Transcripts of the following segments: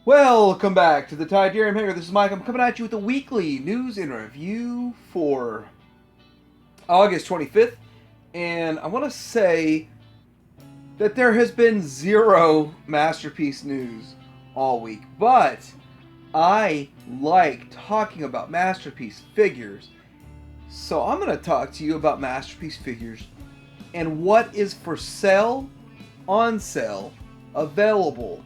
Welcome back to the Tidarium Hangar. This is Mike. I'm coming at you with a weekly news and review for August 25th. And I want to say that there has been zero Masterpiece news all week. But I like talking about Masterpiece figures. So I'm going to talk to you about Masterpiece figures and what is for sale, on sale, available.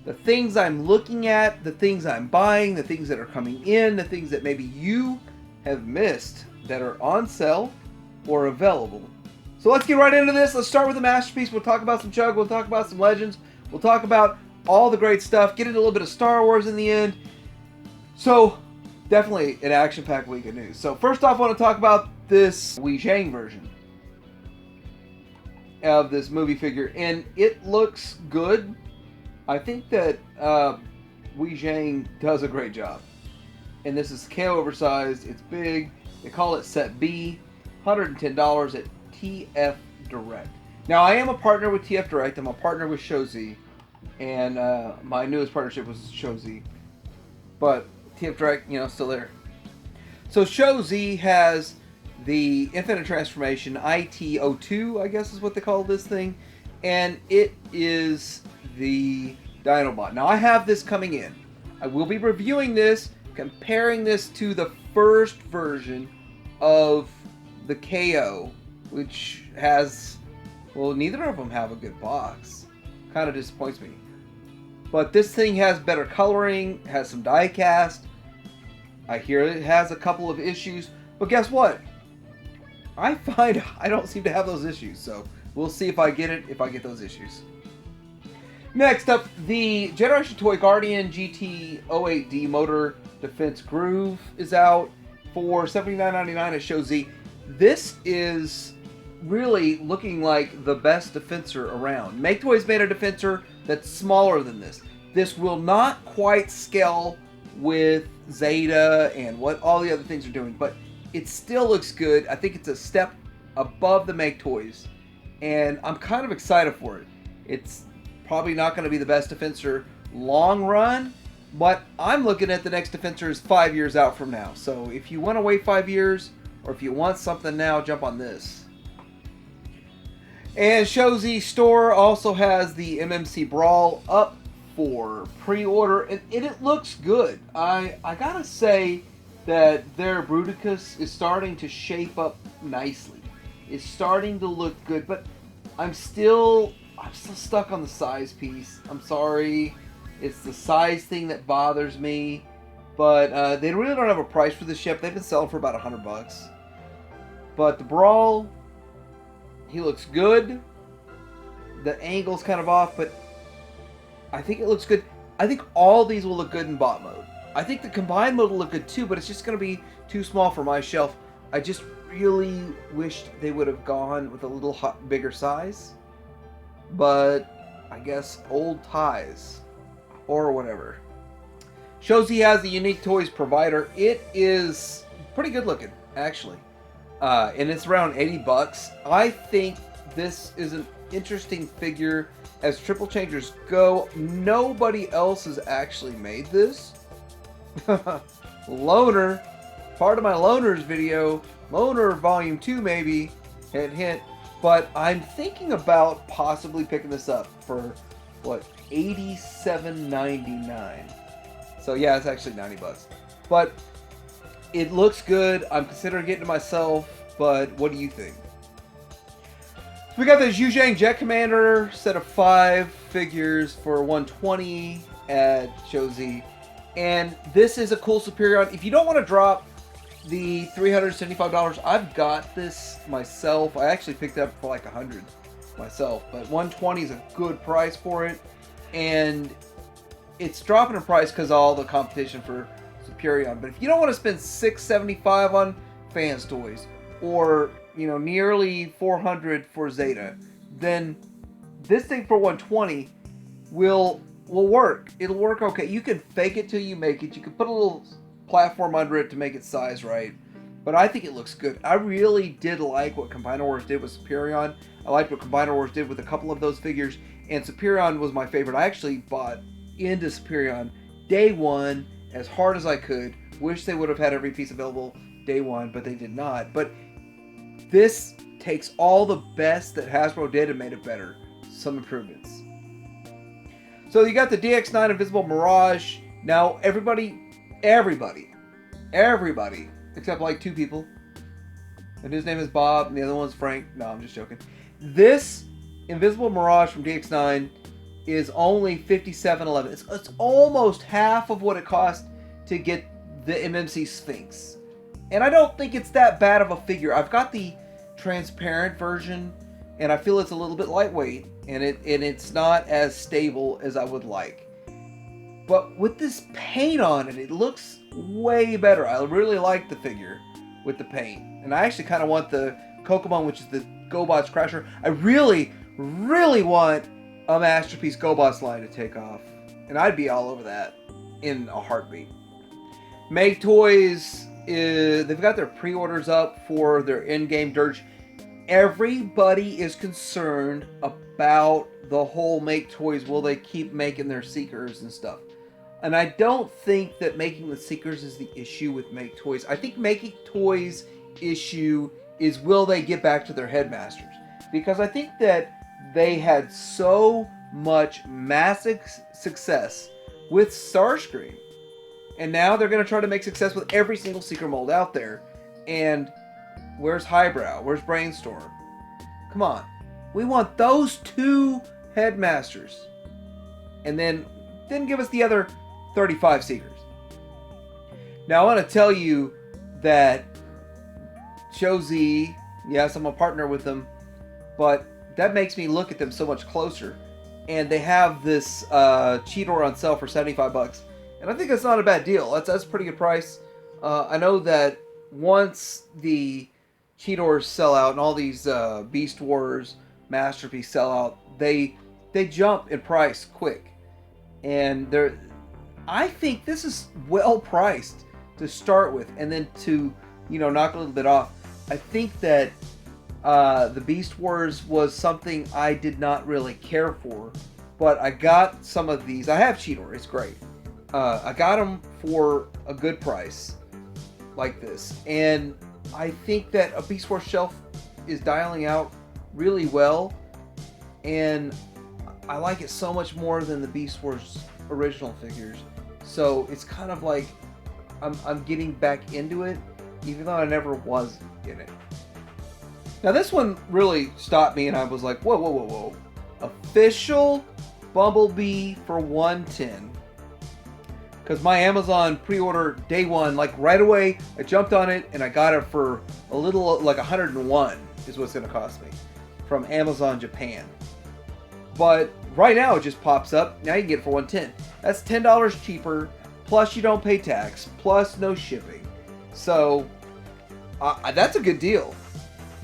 The things I'm looking at, the things I'm buying, the things that are coming in, the things that maybe you have missed that are on sale or available. So let's get right into this. Let's start with the Masterpiece. We'll talk about some Chug. We'll talk about some Legends. We'll talk about all the great stuff. Get into a little bit of Star Wars in the end. So definitely an action-packed week of news. So first off, I want to talk about this Wei Zhang version of this movie figure. And it looks good. I think that Wei Zhang does a great job. And this is KO oversized. It's big. They call it Set B. $110 at TF Direct. Now, I am a partner with TF Direct. I'm a partner with Shozi. And my newest partnership was Shozi. But TF Direct, still there. So Shozi has the Infinite Transformation IT-02, I guess is what they call this thing. And it is the Dinobot. Now I have this coming in. I will be reviewing this, comparing this to the first version of the KO, which has, well, neither of them have a good box. Kind of disappoints me. But this thing has better coloring, has some die cast. I hear it has a couple of issues, but guess what? I find I don't seem to have those issues, so we'll see if I get it, if I get those issues. Next up, the Generation Toy Guardian GT08D Motor Defense Groove is out for $79.99 at Shozi. This is really looking like the best Defensor around. Make Toys made a Defensor that's smaller than this. This will not quite scale with Zeta and what all the other things are doing, but it still looks good. I think it's a step above the Make Toys, and I'm kind of excited for it. It's probably not going to be the best Defensor long run, but I'm looking at the next Defensor is 5 years out from now. So if you want to wait 5 years, or if you want something now, jump on this. And Shozi Store also has the MMC Brawl up for pre-order, and it looks good. I gotta say that their Bruticus is starting to shape up nicely. It's starting to look good, but I'm still stuck on the size piece. I'm sorry. It's the size thing that bothers me. But they really don't have a price for this ship. They've been selling for about $100. But the Brawl, he looks good. The angle's kind of off, but I think it looks good. I think all these will look good in bot mode. I think the combined mode will look good too, but it's just going to be too small for my shelf. I just really wished they would have gone with a little bigger size. But I guess old ties or whatever. Shozi has the Unique Toys Provider. It is pretty good looking, actually, and it's around $80. I think this is an interesting figure as triple changers go. Nobody else has actually made this. Loner, part of my Loners video, Loner Volume 2 maybe, hint hint. But I'm thinking about possibly picking this up for, what, $87.99. So yeah, it's actually $90. But it looks good. I'm considering getting it myself, but what do you think? So we got the Zhu Zhang Jet Commander set of 5 figures for $120 at Shozi. And this is a cool Superion. If you don't want to drop the $375, I've got this myself. I actually picked it up for like $100 myself, but $120 is a good price for it, and it's dropping in price because of all the competition for Superion. But if you don't want to spend $675 on Fans Toys, or nearly $400 for Zeta, then this thing for $120 will work. It'll work okay. You can fake it till you make it. You can put a little platform under it to make it size right, but I think it looks good. I really did like what Combiner Wars did with Superion. I liked what Combiner Wars did with a couple of those figures, and Superion was my favorite. I actually bought into Superion day one as hard as I could. Wish they would have had every piece available day one, but they did not. But this takes all the best that Hasbro did and made it better. Some improvements. So you got the DX9 Invisible Mirage. Now everybody, except like 2 people, and his name is Bob and the other one's Frank. No, I'm just joking. This Invisible Mirage from DX9 is only $57.11. It's almost half of what it cost to get the MMC Sphinx. And I don't think it's that bad of a figure. I've got the transparent version, and I feel it's a little bit lightweight, and it's not as stable as I would like. But with this paint on it, it looks way better. I really like the figure with the paint. And I actually kind of want the Kokomon, which is the GoBots Crasher. I really, really want a Masterpiece GoBots line to take off. And I'd be all over that in a heartbeat. Make Toys, they've got their pre-orders up for their in-game Dirge. Everybody is concerned about the whole Make Toys. Will they keep making their Seekers and stuff? And I don't think that making the Seekers is the issue with Make Toys. I think Making Toys' issue is, will they get back to their Headmasters? Because I think that they had so much massive success with Starscream. And now they're going to try to make success with every single Seeker mold out there. And where's Highbrow? Where's Brainstorm? Come on. We want those 2 Headmasters. And then give us the other 35 Seekers. Now I want to tell you that Shozi, yes, I'm a partner with them, but that makes me look at them so much closer. And they have this Cheetor on sale for $75. And I think that's not a bad deal. That's a pretty good price. I know that once the Cheetors sell out and all these Beast Wars Masterpiece sell out, they jump in price quick. And I think this is well priced to start with, and then to knock a little bit off. I think that the Beast Wars was something I did not really care for, but I got some of these. I have Cheetor, it's great. I got them for a good price, like this, and I think that a Beast Wars shelf is dialing out really well, and I like it so much more than the Beast Wars original figures. So it's kind of like I'm getting back into it, even though I never was in it. Now this one really stopped me, and I was like, whoa. Official Bumblebee for $110. Because my Amazon pre-order day one, like right away, I jumped on it and I got it for a little, like $101 is what it's going to cost me from Amazon Japan. But right now it just pops up. Now you can get it for $110. That's $10 cheaper, plus you don't pay tax, plus no shipping. So that's a good deal.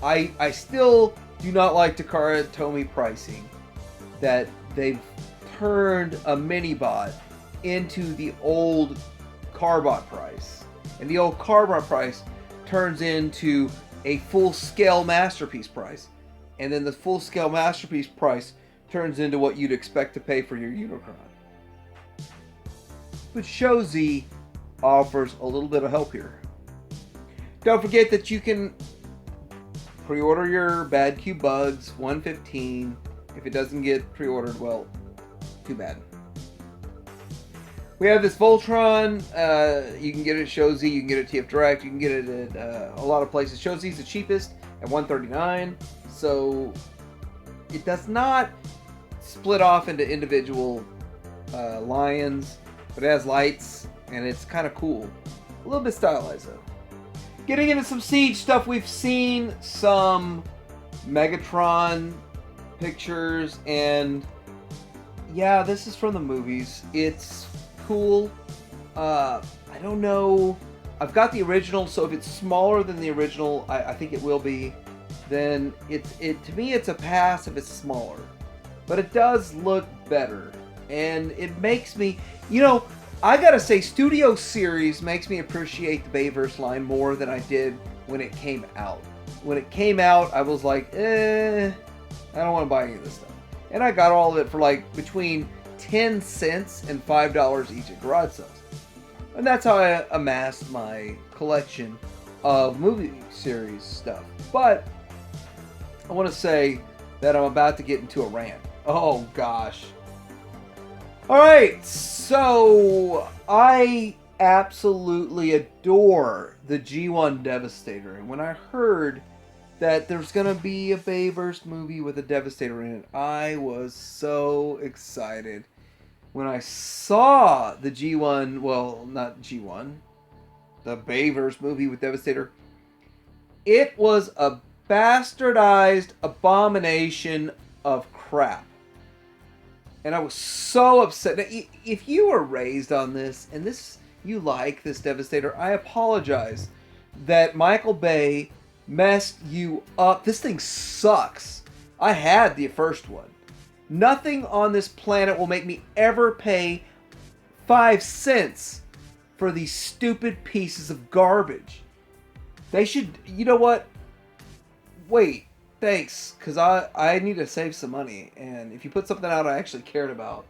I still do not like Takara Tomy pricing, that they've turned a mini-bot into the old Carbot price. And the old Carbot price turns into a full-scale Masterpiece price. And then the full-scale Masterpiece price turns into what you'd expect to pay for your Unicron. But Shozi offers a little bit of help here. Don't forget that you can pre-order your Bad Cube Bugs $115. If it doesn't get pre-ordered, well, too bad. We have this Voltron. You can get it at Shozi. You can get it at TF Direct. You can get it at a lot of places. Shozi's the cheapest at $139. So it does not split off into individual lions, but it has lights, and it's kind of cool. A little bit stylized though. Getting into some Siege stuff, we've seen some Megatron pictures, and yeah, this is from the movies. It's cool. I don't know. I've got the original, so if it's smaller than the original, I think it will be. Then to me it's a pass if it's smaller. But it does look better, and it makes me, I gotta say, Studio Series makes me appreciate the Bayverse line more than I did when it came out. When it came out, I was like, I don't want to buy any of this stuff. And I got all of it for like between 10 cents and $5 each at garage sales. And that's how I amassed my collection of movie series stuff. But I want to say that I'm about to get into a rant. Oh gosh. Alright, so I absolutely adore the G1 Devastator. And when I heard that there's going to be a Bayverse movie with a Devastator in it, I was so excited. When I saw the G1, well, not G1, the Bayverse movie with Devastator, it was a bastardized abomination of crap. And I was so upset. Now, if you were raised on this, and you like this Devastator, I apologize that Michael Bay messed you up. This thing sucks. I had the first one. Nothing on this planet will make me ever pay 5 cents for these stupid pieces of garbage. They should, you know what? Wait, thanks, because I need to save some money. And if you put something out I actually cared about,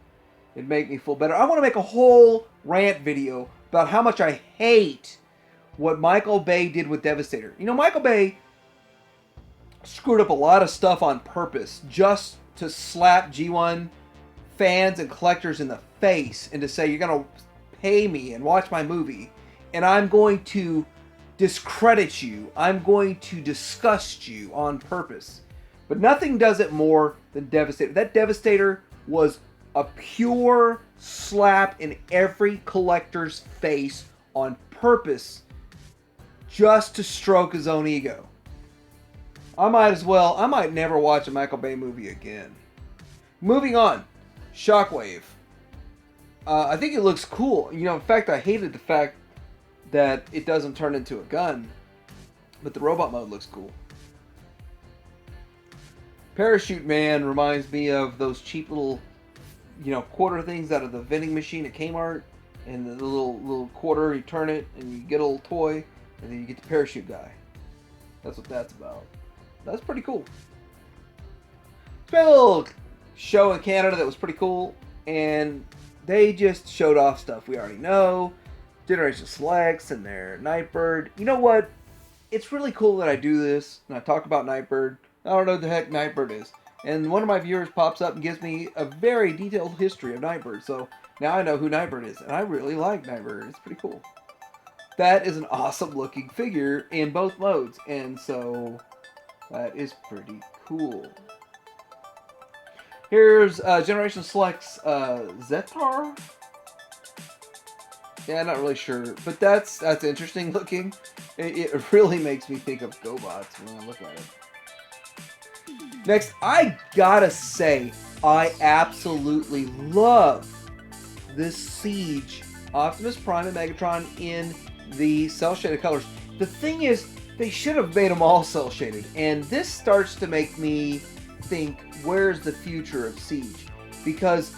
it'd make me feel better. I want to make a whole rant video about how much I hate what Michael Bay did with Devastator. You know, Michael Bay screwed up a lot of stuff on purpose just to slap G1 fans and collectors in the face and to say, you're going to pay me and watch my movie, and I'm going to discredit you. I'm going to disgust you on purpose. But nothing does it more than Devastator. That Devastator was a pure slap in every collector's face on purpose just to stroke his own ego. I might never watch a Michael Bay movie again. Moving on, Shockwave. I think it looks cool. You know, in fact, I hated the fact that it doesn't turn into a gun, but the robot mode looks cool. Parachute Man reminds me of those cheap little, quarter things out of the vending machine at Kmart, and the little quarter, you turn it and you get a little toy, and then you get the parachute guy. That's what that's about. That's pretty cool. It's been a little show in Canada that was pretty cool, and they just showed off stuff we already know. Generation Selects and their Nightbird. You know what? It's really cool that I do this, and I talk about Nightbird. I don't know who the heck Nightbird is. And one of my viewers pops up and gives me a very detailed history of Nightbird, so now I know who Nightbird is, and I really like Nightbird. It's pretty cool. That is an awesome looking figure in both modes, and so that is pretty cool. Here's Generation Select's Zetar. Yeah, not really sure, but that's interesting looking. It really makes me think of GoBots when I look at it. Next, I gotta say, I absolutely love this Siege Optimus Prime and Megatron in the cel-shaded colors. The thing is, they should have made them all cel-shaded, and this starts to make me think, where's the future of Siege? Because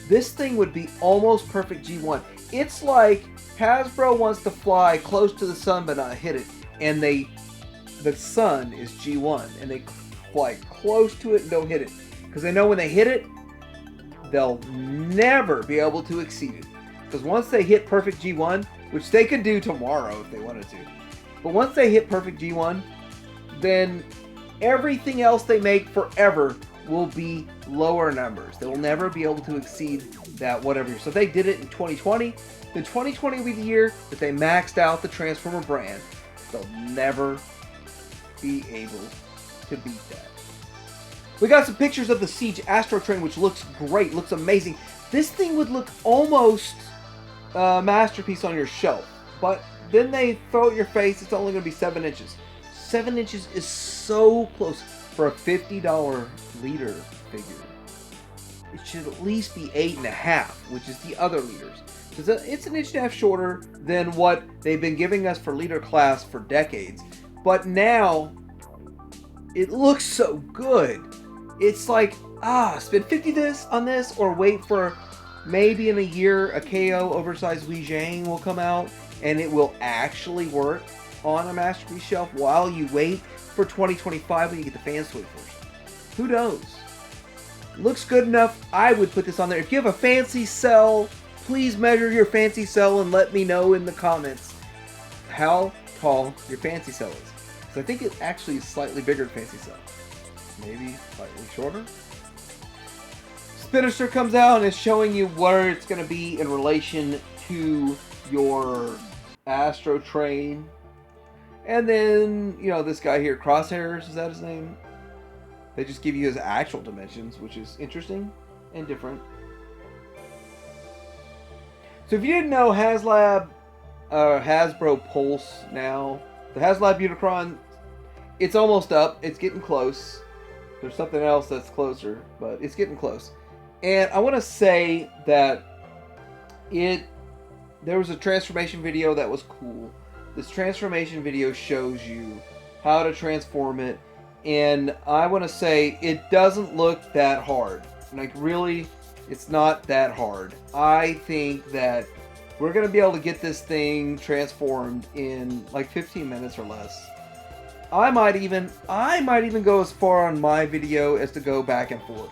this thing would be almost perfect G1. It's like Hasbro wants to fly close to the sun but not hit it, and the sun is G1, and they fly close to it and don't hit it, because they know when they hit it, they'll never be able to exceed it. Because once they hit perfect G1, which they could do tomorrow if they wanted to, but once they hit perfect G1, then everything else they make forever will be lower numbers. They will never be able to exceed that whatever. So if they did it in 2020, then 2020 will be the year that they maxed out the Transformer brand. They'll never be able to beat that. We got some pictures of the Siege Astro Train, which looks great, looks amazing. This thing would look almost a masterpiece on your shelf, but then they throw it in your face, it's only going to be 7 inches. 7 inches is so close for a $50 leader figure. It should at least be 8.5, which is the other leaders. It's an 1.5 inch shorter than what they've been giving us for leader class for decades. But now, it looks so good. It's like, spend 50 on this, or wait for maybe in a year a KO oversized Wei Zhang will come out, and it will actually work on a Masterpiece shelf while you wait for 2025 when you get the Fans Toy first. Who knows? Looks good enough. I would put this on there. If you have a fancy cell, please measure your fancy cell and let me know in the comments how tall your fancy cell is. Because I think it actually is slightly bigger than fancy cell. Maybe slightly shorter. Spinnaker comes out and is showing you where it's going to be in relation to your Astro Train. And then, you know, this guy here, Crosshairs, is that his name? They just give you his actual dimensions, which is interesting and different. So if you didn't know, Hasbro Pulse now, the HasLab Unicron, it's almost up. It's getting close. There's something else that's closer, but it's getting close. And I want to say that there was a transformation video that was cool. This transformation video shows you how to transform it. And I want to say it doesn't look that hard. Like, really, it's not that hard. I think that we're going to be able to get this thing transformed in like 15 minutes or less. I might even go as far on my video as to go back and forth.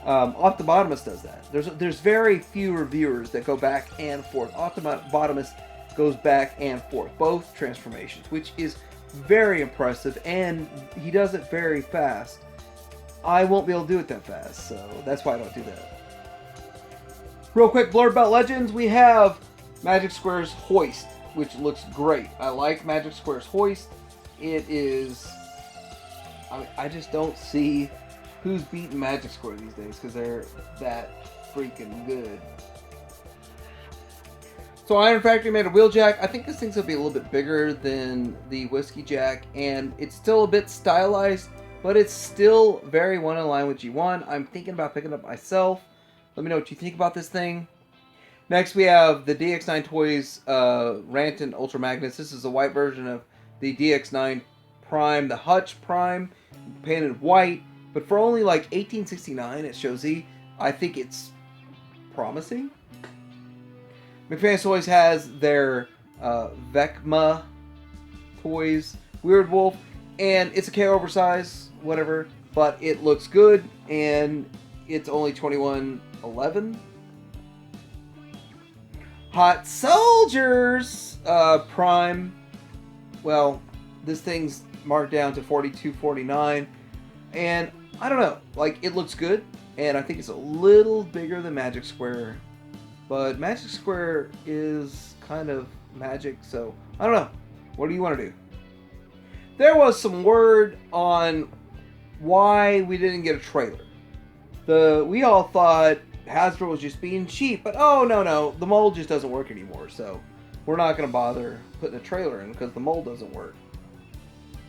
Optibotomist does that. There's very few reviewers that go back and forth. Optibotomist goes back and forth, both transformations, which is very impressive, and he does it very fast. I won't be able to do it that fast, so that's why I don't do that. Real quick, blurb about Legends. We have Magic Square's Hoist, which looks great. I like Magic Square's Hoist. It is... I just don't see who's beating Magic Square these days, because they're that freaking good. So Iron Factory made a Wheeljack. I think this thing's going to be a little bit bigger than the Whiskey Jack, and it's still a bit stylized, but it's still very one in line with G1. I'm thinking about picking it up myself. Let me know what you think about this thing. Next, we have the DX9 Toys Ranton Ultra Magnus. This is a white version of the DX9 Prime, the Hutch Prime, painted white, but for only like $18.69 at Show Z. I think it's promising. McFan's Toys has their Vecma Toys Weird Wolf, and it's a KO oversize, whatever, but it looks good, and it's only $21.11. Hot Soldiers Prime. Well, this thing's marked down to $42.49, and I don't know, like, it looks good, and I think it's a little bigger than Magic Square. But Magic Square is kind of Magic, so I don't know. What do you want to do? There was some word on why we didn't get a trailer. We all thought Hasbro was just being cheap, but oh no, the mold just doesn't work anymore, so we're not going to bother putting a trailer in because the mold doesn't work.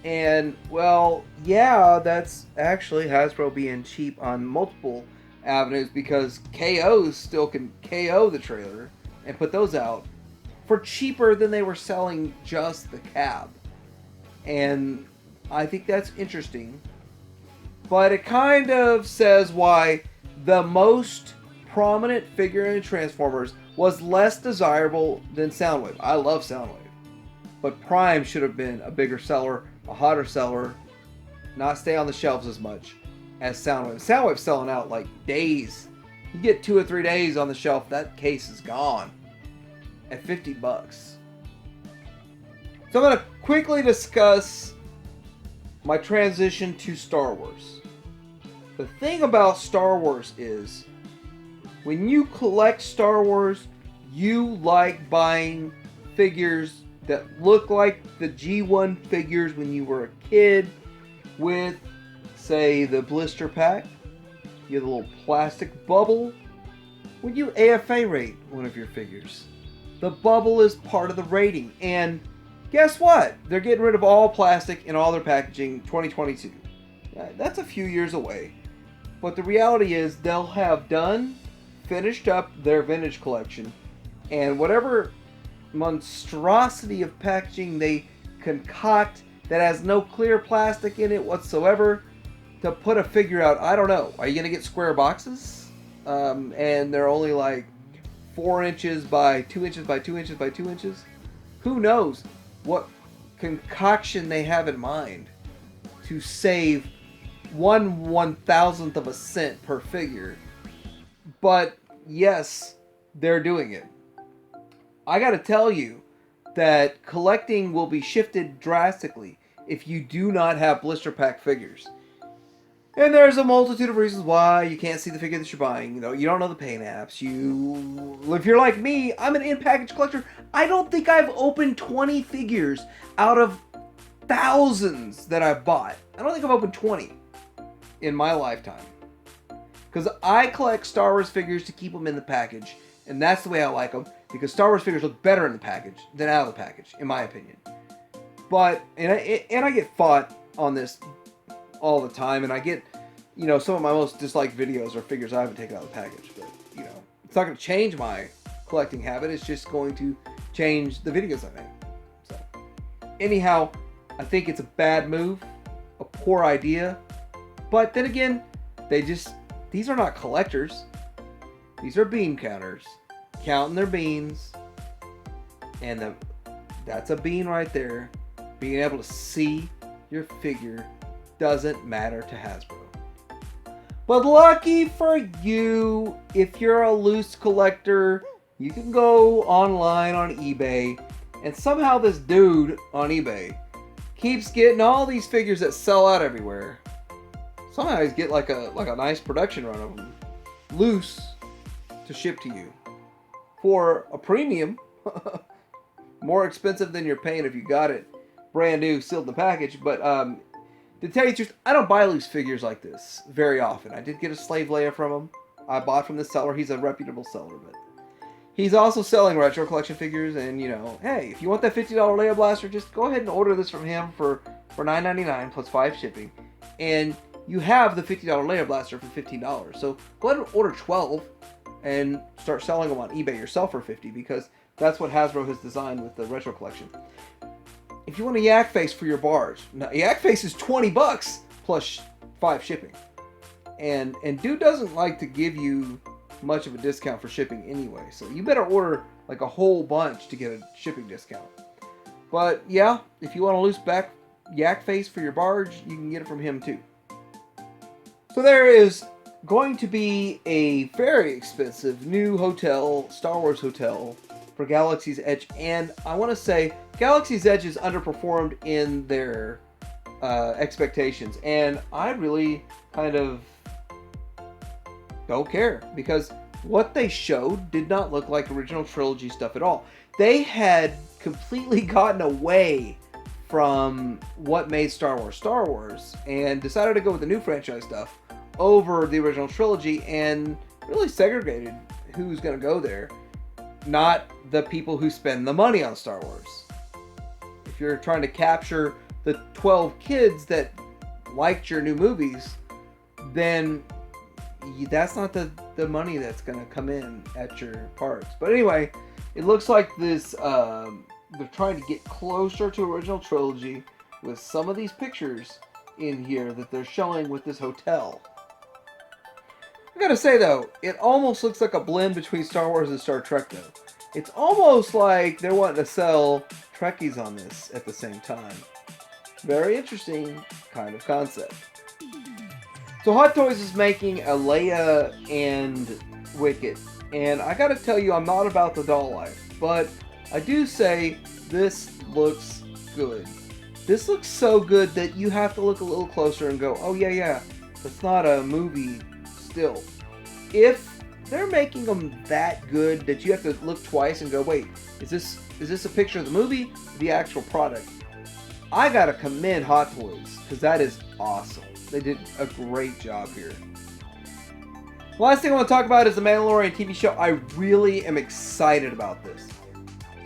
And, well, yeah, that's actually Hasbro being cheap on multiple avenues, because KOs still can KO the trailer and put those out for cheaper than they were selling just the cab. And I think that's interesting. But it kind of says why the most prominent figure in Transformers was less desirable than Soundwave. I love Soundwave. But Prime should have been a bigger seller, a hotter seller, not stay on the shelves as much as Soundwave. Soundwave's selling out like days. You get 2 or 3 days on the shelf, that case is gone at $50. So I'm going to quickly discuss my transition to Star Wars. The thing about Star Wars is, when you collect Star Wars, you like buying figures that look like the G1 figures when you were a kid, with, say, the blister pack. You have a little plastic bubble. When you AFA rate one of your figures, the bubble is part of the rating. And guess what? They're getting rid of all plastic in all their packaging 2022. That's a few years away. But the reality is they'll have finished up their vintage collection, and whatever monstrosity of packaging they concoct that has no clear plastic in it whatsoever to put a figure out, I don't know. Are you going to get square boxes? And they're only like 4 inches by 2 inches by 2 inches by 2 inches? Who knows what concoction they have in mind to save 1/1000th of a cent per figure. But yes, they're doing it. I gotta tell you that collecting will be shifted drastically if you do not have blister pack figures. And there's a multitude of reasons why you can't see the figure that you're buying. You know, you don't know the paint apps. If you're like me, I'm an in-package collector. I don't think I've opened 20 figures out of thousands that I've bought. I don't think I've opened 20 in my lifetime. Because I collect Star Wars figures to keep them in the package. And that's the way I like them. Because Star Wars figures look better in the package than out of the package, in my opinion. But, and I get fought on this all the time. And I get, you know, some of my most disliked videos are figures I haven't taken out of the package. But, you know, it's not going to change my collecting habit. It's just going to change the videos I make. So, anyhow, I think it's a bad move. A poor idea. But then again, these are not collectors. These are bean counters. Counting their beans. And that's a bean right there. Being able to see your figure doesn't matter to Hasbro. But lucky for you, if you're a loose collector, you can go online on eBay. And somehow this dude on eBay keeps getting all these figures that sell out everywhere. Somehow he's getting like a nice production run of them. Loose to ship to you. For a premium. More expensive than you're paying if you got it brand new, sealed in the package. But to tell you the truth, I don't buy loose figures like this very often. I did get a Slave Leia from him. I bought from this seller. He's a reputable seller. But he's also selling retro collection figures. And, you know, hey, if you want that $50 Leia blaster, just go ahead and order this from him for $9.99 plus 5 shipping. And you have the $50 Leia blaster for $15. So go ahead and order 12 and start selling them on eBay yourself for $50, because that's what Hasbro has designed with the retro collection. If you want a yak face for your bars, now yak face is $20 plus 5 shipping. And dude doesn't like to give you much of a discount for shipping anyway. So you better order like a whole bunch to get a shipping discount. But yeah, if you want a loose back yak face for your barge, you can get it from him too. So there is going to be a very expensive new hotel, Star Wars hotel, for Galaxy's Edge. And I want to say Galaxy's Edge is underperformed in their expectations. And I really kind of don't care, because what they showed did not look like original trilogy stuff at all. They had completely gotten away from what made Star Wars and decided to go with the new franchise stuff over the original trilogy, and really segregated who's going to go there. Not the people who spend the money on Star Wars. If you're trying to capture the 12 kids that liked your new movies, then that's not the money that's going to come in at your parks. But anyway, it looks like this they're trying to get closer to original trilogy with some of these pictures in here that they're showing with this hotel. I gotta say though, it almost looks like a blend between Star Wars and Star Trek though. It's almost like they're wanting to sell Trekkies on this at the same time. Very interesting kind of concept. So Hot Toys is making a Leia and Wicket. And I gotta tell you, I'm not about the doll life, but I do say this looks good. This looks so good that you have to look a little closer and go, oh yeah, that's not a movie still. If they're making them that good that you have to look twice and go, wait, is this a picture of the movie, the actual product? I gotta commend Hot Toys, because that is awesome. They did a great job here. Last thing I want to talk about is the Mandalorian TV show. I really am excited about this.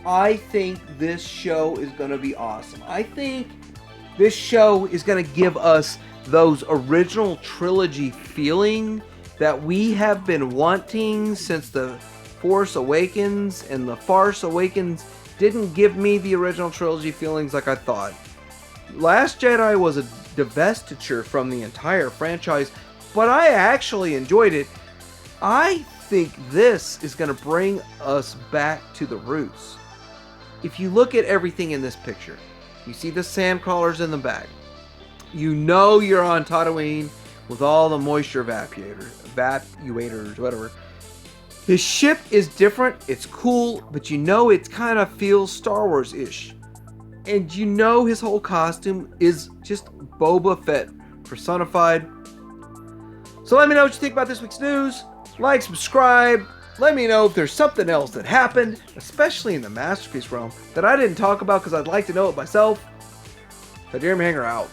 I think this show is going to be awesome. I think this show is going to give us those original trilogy feeling that we have been wanting since The Force Awakens, and The Farce Awakens didn't give me the original trilogy feelings like I thought. Last Jedi was a divestiture from the entire franchise, but I actually enjoyed it. I think this is going to bring us back to the roots. If you look at everything in this picture, you see the sand crawlers in the back. You know you're on Tatooine with all the moisture evacuators, whatever. His ship is different, it's cool, but you know it kind of feels Star Wars-ish. And you know his whole costume is just Boba Fett personified. So let me know what you think about this week's news. Like, subscribe. Let me know if there's something else that happened, especially in the Masterpiece realm, that I didn't talk about because I'd like to know it myself. But Jeremy Hanger out.